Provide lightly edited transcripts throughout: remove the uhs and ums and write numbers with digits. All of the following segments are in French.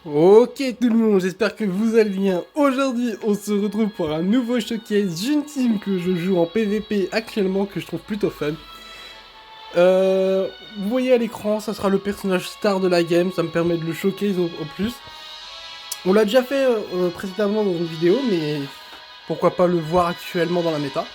Ok tout le monde, j'espère que vous allez bien. Aujourd'hui, on se retrouve pour un nouveau showcase d'une team que je joue en PVP actuellement, que je trouve plutôt fun. Vous voyez à l'écran, ça sera le personnage star de la game, ça me permet de le showcase au plus. On l'a déjà fait précédemment dans une vidéo, mais pourquoi pas le voir actuellement dans la méta.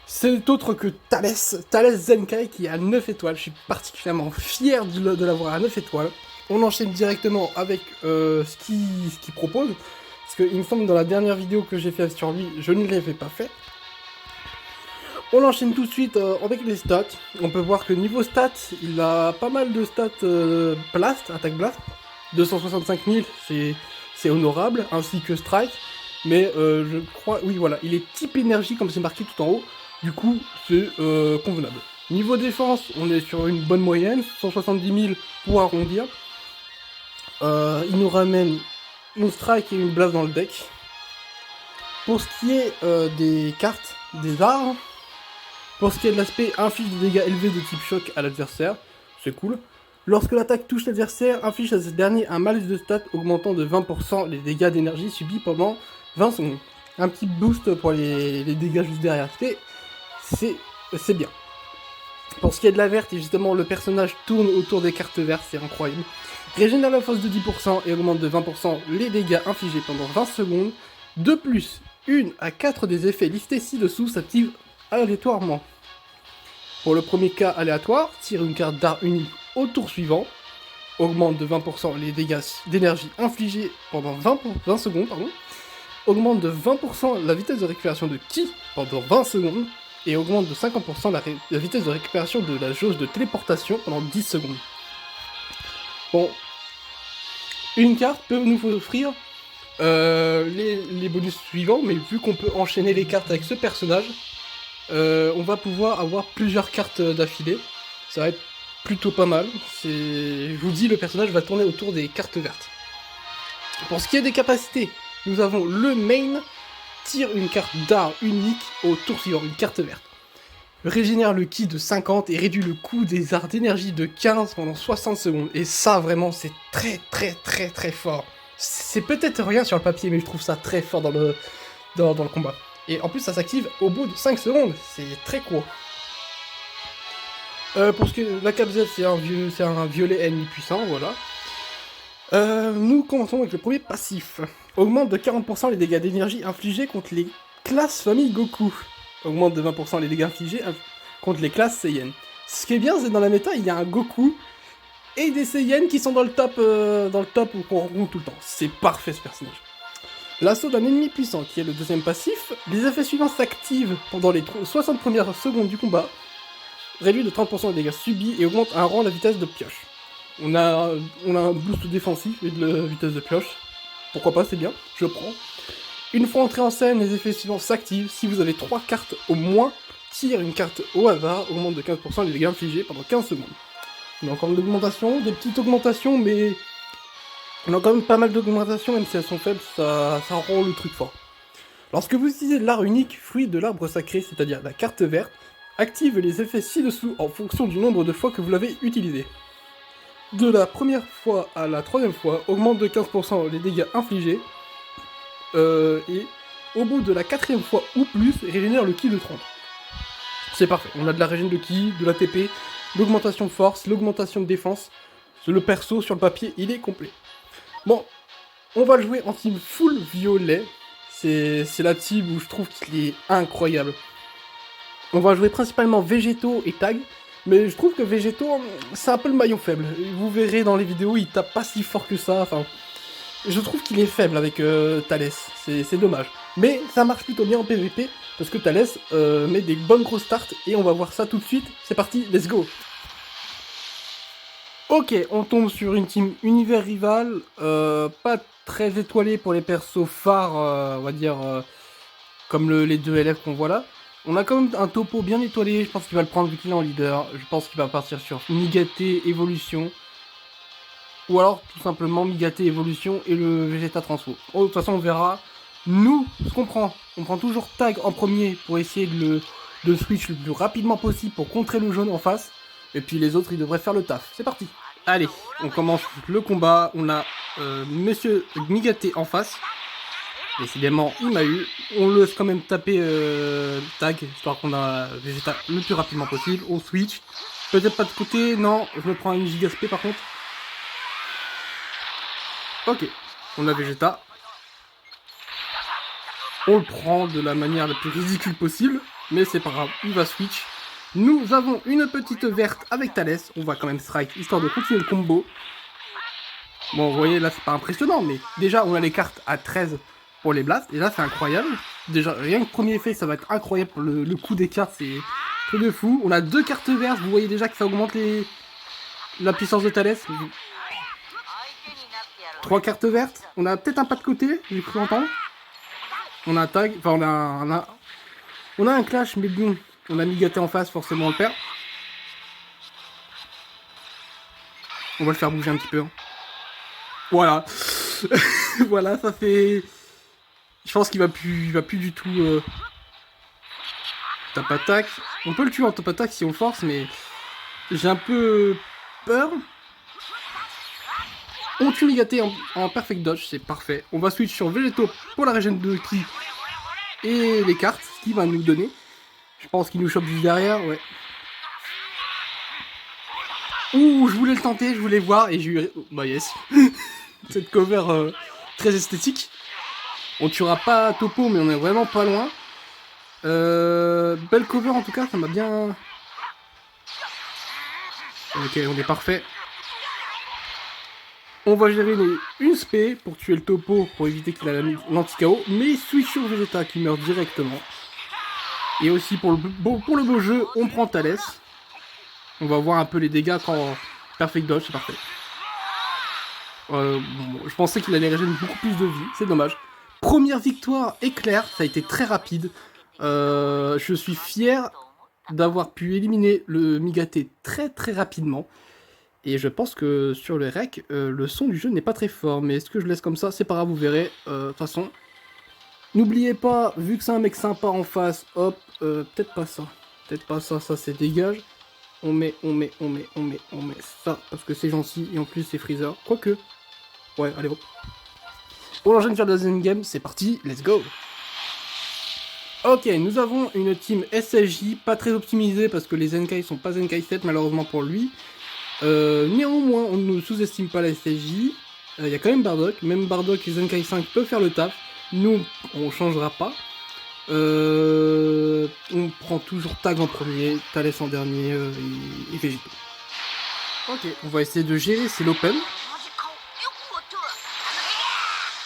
C'est autre que Thales Zenkai qui est à 9 étoiles, je suis particulièrement fier de l'avoir à 9 étoiles. On enchaîne directement avec ce qu'il propose, parce qu'il me semble que dans la dernière vidéo que j'ai fait sur lui, je ne l'avais pas fait. On enchaîne tout de suite avec les stats. On peut voir que niveau stats, il a pas mal de stats blast, attaque blast. 265 000, c'est honorable, ainsi que strike. Mais je crois, oui voilà, il est type énergie comme c'est marqué tout en haut. Du coup, c'est convenable. Niveau défense, on est sur une bonne moyenne, 170 000 pour arrondir. Il nous ramène une strike et une blast dans le deck. Pour ce qui est des cartes, des arts, pour ce qui est de l'aspect, inflige des dégâts élevés de type choc à l'adversaire, c'est cool. Lorsque l'attaque touche l'adversaire, inflige à ce dernier un malus de stats augmentant de 20% les dégâts d'énergie subis pendant 20 secondes. Un petit boost pour les dégâts juste derrière. C'est bien. Pour ce qui est de la verte, justement, le personnage tourne autour des cartes vertes, c'est incroyable. Régénère la force de 10% et augmente de 20% les dégâts infligés pendant 20 secondes. De plus, 1 à 4 des effets listés ci-dessous s'activent aléatoirement. Pour le premier cas aléatoire, tire une carte d'art unique au tour suivant. Augmente de 20% les dégâts d'énergie infligés pendant 20 secondes. Augmente de 20% la vitesse de récupération de ki pendant 20 secondes. Et augmente de 50% la vitesse de récupération de la jauge de téléportation pendant 10 secondes. Bon, une carte peut nous offrir les bonus suivants, mais vu qu'on peut enchaîner les cartes avec ce personnage, on va pouvoir avoir plusieurs cartes d'affilée. Ça va être plutôt pas mal. Je vous dis, le personnage va tourner autour des cartes vertes. Pour ce qui est des capacités, nous avons le main, tire une carte d'art unique au tour suivant, une carte verte. Régénère le ki de 50 et réduit le coût des arts d'énergie de 15 pendant 60 secondes. Et ça, vraiment, c'est très fort. C'est peut-être rien sur le papier, mais je trouve ça très fort dans le combat. Et en plus, ça s'active au bout de 5 secondes. C'est très court. Pour ce que la cap Z, c'est un violet ennemi puissant, voilà. Nous commençons avec le premier passif. Augmente de 40% les dégâts d'énergie infligés contre les classes famille Goku. Augmente de 20% les dégâts infligés contre les classes Saiyan. Ce qui est bien, c'est dans la méta, il y a un Goku et des Saiyan qui sont dans le top où on rencontre tout le temps. C'est parfait ce personnage. L'assaut d'un ennemi puissant, qui est le deuxième passif. Les effets suivants s'activent pendant les 60 premières secondes du combat. Réduit de 30% les dégâts subis et augmente un rang la vitesse de pioche. On a un boost défensif et de la vitesse de pioche. Pourquoi pas, c'est bien, je prends. Une fois entré en scène, les effets suivants s'activent. Si vous avez 3 cartes au moins, tire une carte au hasard, augmente de 15% les dégâts infligés pendant 15 secondes. On a encore de l'augmentation, des petites augmentations, mais on a quand même pas mal d'augmentations, même si elles sont faibles, ça rend le truc fort. Lorsque vous utilisez l'art unique, fruit de l'arbre sacré, c'est-à-dire la carte verte, active les effets ci-dessous en fonction du nombre de fois que vous l'avez utilisé. De la première fois à la troisième fois, augmente de 15% les dégâts infligés, et au bout de la quatrième fois ou plus, régénère le ki de 30. C'est parfait, on a de la régène de ki, de la TP, l'augmentation de force, l'augmentation de défense. Le perso sur le papier, il est complet. Bon, on va le jouer en team full violet. C'est la team où je trouve qu'il est incroyable. On va jouer principalement Végétaux et Tag. Mais je trouve que Végétaux, c'est un peu le maillon faible. Vous verrez dans les vidéos, il tape pas si fort que ça. Enfin, je trouve qu'il est faible avec Thales. C'est dommage. Mais ça marche plutôt bien en PVP. Parce que Thales met des bonnes grosses starts. Et on va voir ça tout de suite. C'est parti, let's go. Ok, on tombe sur une team univers rival. Pas très étoilée pour les persos phares, on va dire, comme les deux élèves qu'on voit là. On a quand même un topo bien étoilé, je pense qu'il va le prendre vu qu'il est en leader. Je pense qu'il va partir sur Migaté Évolution. Ou alors tout simplement Migaté Évolution et le Vegeta Transfo. Oh, de toute façon on verra. Nous, ce qu'on prend, on prend toujours Tag en premier pour essayer de switch le plus rapidement possible pour contrer le jaune en face. Et puis les autres ils devraient faire le taf. C'est parti. Allez, on commence le combat. On a Monsieur Migate en face. Décidément, il m'a eu. On le laisse quand même taper tag, histoire qu'on a Vegeta le plus rapidement possible. On switch. Peut-être pas de côté, non. Je me prends une gigaspé par contre. Ok, on a Vegeta. On le prend de la manière la plus ridicule possible. Mais c'est pas grave, il va switch. Nous avons une petite verte avec Thalès. On va quand même strike, histoire de continuer le combo. Bon, vous voyez, là, c'est pas impressionnant, mais déjà, on a les cartes à 13 pour les blasts. Et là, c'est incroyable. Déjà, rien que premier effet, ça va être incroyable. Le coup des cartes, c'est truc de fou. On a 2 cartes vertes. Vous voyez déjà que ça augmente la puissance de Thalès. 3 cartes vertes. On a peut-être un pas de côté, j'ai cru entendre. On a un tag. Enfin, on a un clash, mais bon, on a Migate en face, forcément on le perd. On va le faire bouger un petit peu. Hein. Voilà. Voilà, ça fait... Je pense qu'il va plus du tout... Top attaque. On peut le tuer en top attaque si on force, mais... J'ai un peu peur. On tue Migate en perfect dodge, c'est parfait. On va switch sur Végéto pour la régène de ki. Et les cartes, ce qu'il va nous donner. Je pense qu'il nous chope juste derrière, ouais. Ouh, je voulais le tenter, je voulais voir, et j'ai eu... Bah yes. Cette cover très esthétique. On tuera pas Topo, mais on est vraiment pas loin. Belle cover en tout cas, ça m'a bien... Ok, on est parfait. On va gérer une spé pour tuer le Topo, pour éviter qu'il ait l'anti-KO. Mais switch sur Vegeta qui meurt directement. Et aussi pour le beau jeu, on prend Thalès. On va voir un peu les dégâts quand Perfect Dodge, c'est parfait. Bon, je pensais qu'il allait régénérer beaucoup plus de vie, c'est dommage. Première victoire éclair, ça a été très rapide. Je suis fier d'avoir pu éliminer le Migate très très rapidement. Et je pense que sur le rec, le son du jeu n'est pas très fort. Mais est-ce que je laisse comme ça? C'est pas grave, vous verrez. De toute façon, n'oubliez pas, vu que c'est un mec sympa en face, hop, peut-être pas ça. Peut-être pas ça, ça c'est dégage. On met ça, parce que c'est gentil, et en plus c'est Freezer. Quoique. Ouais, allez hop. On enchaîne sur la deuxième game, c'est parti, let's go. Ok, nous avons une team SSJ, pas très optimisée, parce que les Zenkai sont pas Zenkai 7, malheureusement pour lui. Néanmoins, on ne sous-estime pas la SSJ. Il y a quand même Bardock, même Bardock et Zenkai 5 peuvent faire le taf. Nous, on changera pas. On prend toujours Tag en premier, Thalès en dernier et Végéto. Ok, on va essayer de gérer, c'est l'open.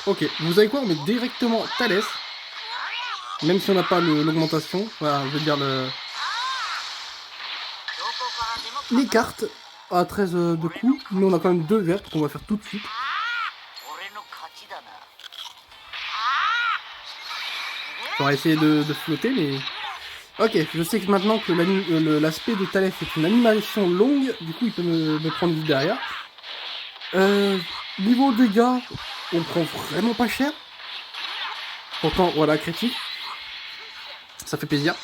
Ok, vous savez quoi, on met directement Thalès. Même si on n'a pas l'augmentation, voilà, je veux dire les cartes à 13 de coups, mais on a quand même 2 vertes qu'on va faire tout de suite. On va essayer de flotter, mais... Ok, je sais que maintenant que l'aspect de Thalès est une animation longue, du coup il peut me prendre vite derrière. Niveau dégâts, on prend vraiment pas cher. Pourtant, voilà, critique. Ça fait plaisir.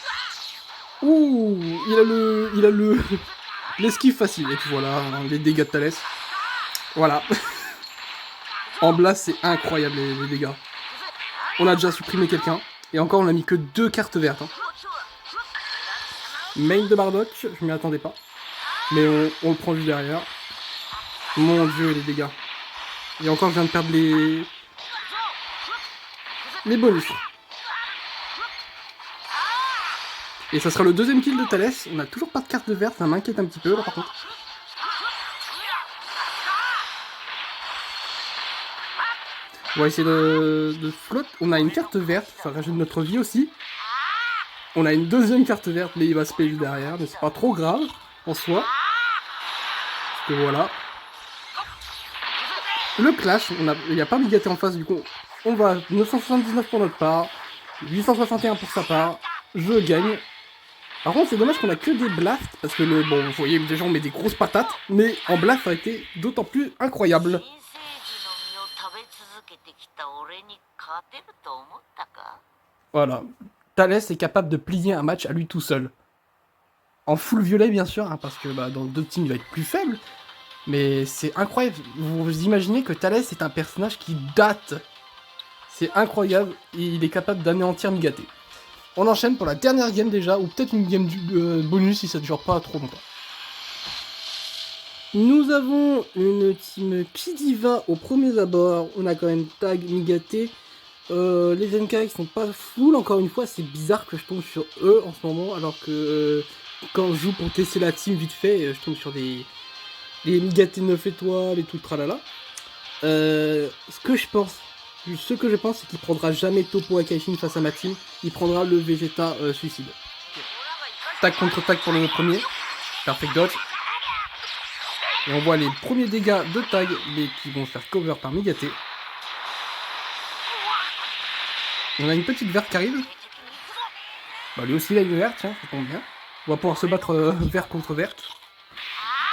Ouh, il a l'esquive facile. Et puis voilà, les dégâts de Thalès. Voilà. En blast, c'est incroyable les dégâts. On a déjà supprimé quelqu'un. Et encore, on a mis que 2 cartes vertes. Hein. Main de Bardock, je m'y attendais pas. Mais on le prend juste derrière. Mon dieu, les dégâts. Et encore, je viens de perdre les bonus. Et ça sera le deuxième kill de Thalès. On a toujours pas de carte verte, ça m'inquiète un petit peu là par contre. On va essayer de flotte. On a une carte verte, ça rajoute notre vie aussi. On a une deuxième carte verte, mais il va se payer derrière, mais c'est pas trop grave en soi. Parce que voilà. Le clash, il n'y a pas Migate en face, du coup on va 979 pour notre part, 861 pour sa part, je gagne. Par contre c'est dommage qu'on a que des blasts, parce que bon vous voyez déjà on met des grosses patates, mais en blast ça a été d'autant plus incroyable. Voilà, Thalès est capable de plier un match à lui tout seul. En full violet bien sûr, hein, parce que dans d'autres teams il va être plus faible. Mais c'est incroyable. Vous imaginez que Thalès est un personnage qui date. C'est incroyable. Il est capable d'anéantir Migaté. On enchaîne pour la dernière game déjà, ou peut-être une game bonus si ça ne dure pas trop longtemps. Nous avons une team Kidiva au premier abord. On a quand même Tag, Migaté. Les NK qui sont pas full, encore une fois, c'est bizarre que je tombe sur eux en ce moment, alors que quand je joue pour tester la team vite fait, je tombe sur les Migaté 9 étoiles et tout le tralala. Ce que je pense, c'est qu'il prendra jamais Topo Akaishin face à ma team, il prendra le Vegeta suicide. Tag contre tag pour le premier, perfect dodge. Et on voit les premiers dégâts de Tag, mais qui vont se faire cover par Migaté. On a une petite verte qui arrive. Bah lui aussi il a une verte, tiens, ça tombe bien. On va pouvoir se battre vert contre verte.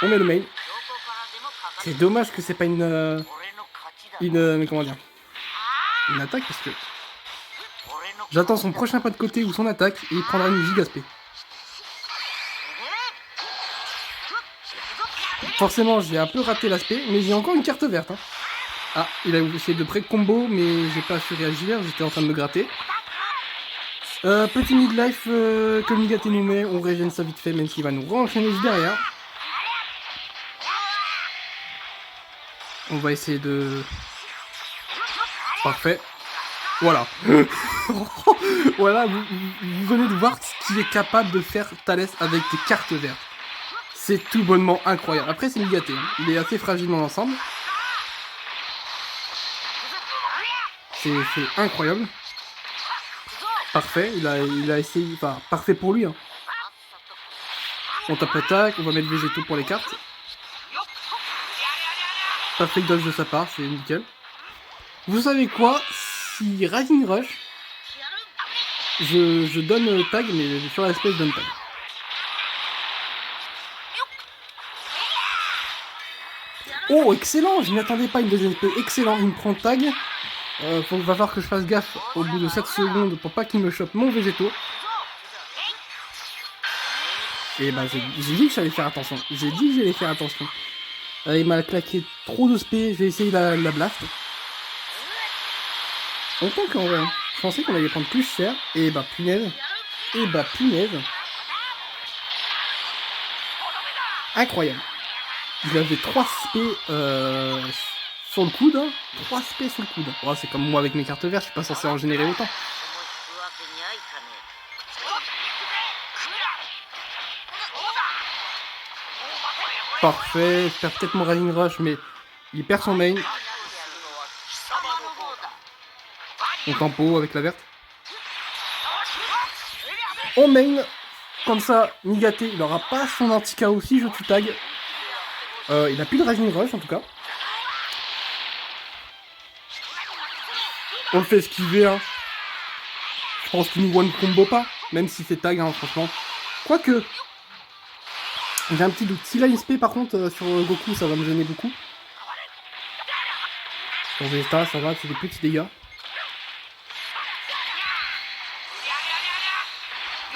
On met le main. C'est dommage que c'est pas mais comment dire, une attaque parce que j'attends son prochain pas de côté ou son attaque et il prendra une gigaspé. Forcément j'ai un peu raté l'aspect, mais j'ai encore une carte verte. Hein. Ah, il a essayé de pré-combo, mais j'ai pas su réagir, j'étais en train de me gratter. Petit midlife que Migaté nous met, on régène ça vite fait, même s'il va nous re-enchaîner juste derrière. On va essayer de... Parfait. Voilà. Voilà, vous venez de voir ce qu'il est capable de faire Thalès avec des cartes vertes. C'est tout bonnement incroyable. Après, c'est Migaté, hein. Il est assez fragile dans l'ensemble. C'est incroyable. Parfait, il a essayé... Enfin, parfait pour lui. Hein. On tape attaque, on va mettre végétaux pour les cartes. Parfait dodge de sa part, c'est nickel. Vous savez quoi? Si Rising Rush, je donne tag, mais sur l'espèce je donne tag. Oh, excellent! Je n'y attendais pas une deuxième épée. Excellent, il me prend tag. Va falloir que je fasse gaffe au bout de 7 secondes pour pas qu'il me chope mon végétaux. Et bah j'ai dit que j'allais faire attention. J'ai dit que j'allais faire attention. Il m'a claqué trop de spé, je vais essayer la blast. Autant qu'en vrai, je pensais qu'on allait prendre plus cher. Et bah punaise. Et bah punaise. Incroyable. Il avait 3 spé sur le coude. Hein. 3 spé sur le coude. Oh, c'est comme moi avec mes cartes vertes, je suis pas censé en générer autant. Parfait, je perds peut-être mon Rising Rush, mais il perd son main. On tempo avec la verte. On main. Comme ça, Migaté, il aura pas son anti-KO si je tue tag. Il a plus de Rising Rush en tout cas. On le fait esquiver. Hein. Je pense qu'il nous one combo pas, même si c'est tag, hein, franchement. Quoique. J'ai un petit doute. Si là il SP par contre sur Goku, ça va me gêner beaucoup. Sur Vegeta, ça va, c'est des petits dégâts.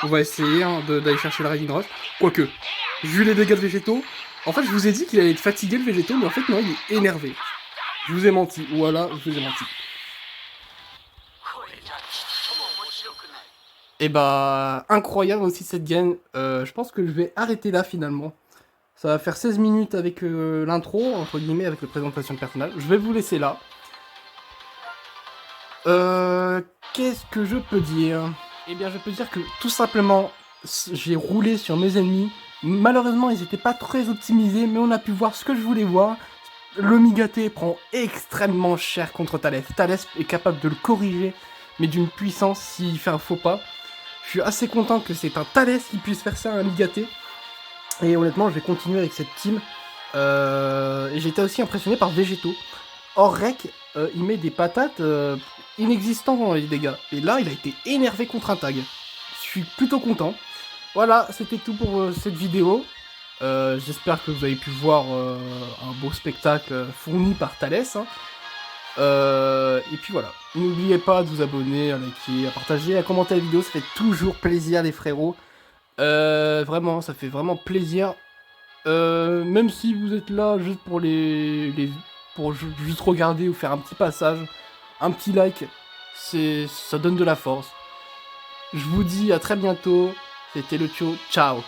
On va essayer hein, d'aller chercher le Rising Rush. Quoique, vu les dégâts de végétaux, en fait je vous ai dit qu'il allait être fatigué le végétaux, mais en fait non, il est énervé. Je vous ai menti, voilà, je vous ai menti. Et bah, incroyable aussi cette game. Je pense que je vais arrêter là finalement. Ça va faire 16 minutes avec l'intro, entre guillemets, avec la présentation de personnage. Je vais vous laisser là. Qu'est-ce que je peux dire? Eh bien, je peux dire que tout simplement, j'ai roulé sur mes ennemis. Malheureusement, ils n'étaient pas très optimisés, mais on a pu voir ce que je voulais voir. Le Migaté prend extrêmement cher contre Thalès. Thalès est capable de le corriger, mais d'une puissance s'il fait un faux pas. Je suis assez content que c'est un Thalès qui puisse faire ça à un Migaté. Et honnêtement, je vais continuer avec cette team. Et j'étais aussi impressionné par Végétaux. Or, Rek, il met des patates inexistantes dans les dégâts. Et là, il a été énervé contre un tag. Je suis plutôt content. Voilà, c'était tout pour cette vidéo. J'espère que vous avez pu voir un beau spectacle fourni par Thalès. Hein. Et puis voilà, n'oubliez pas de vous abonner, à liker, à partager, à commenter la vidéo, ça fait toujours plaisir les frérots. Vraiment, ça fait vraiment plaisir Même si vous êtes là juste pour pour juste regarder ou faire un petit passage, un petit like, ça donne de la force. Je vous dis à très bientôt. C'était le Tio. Ciao.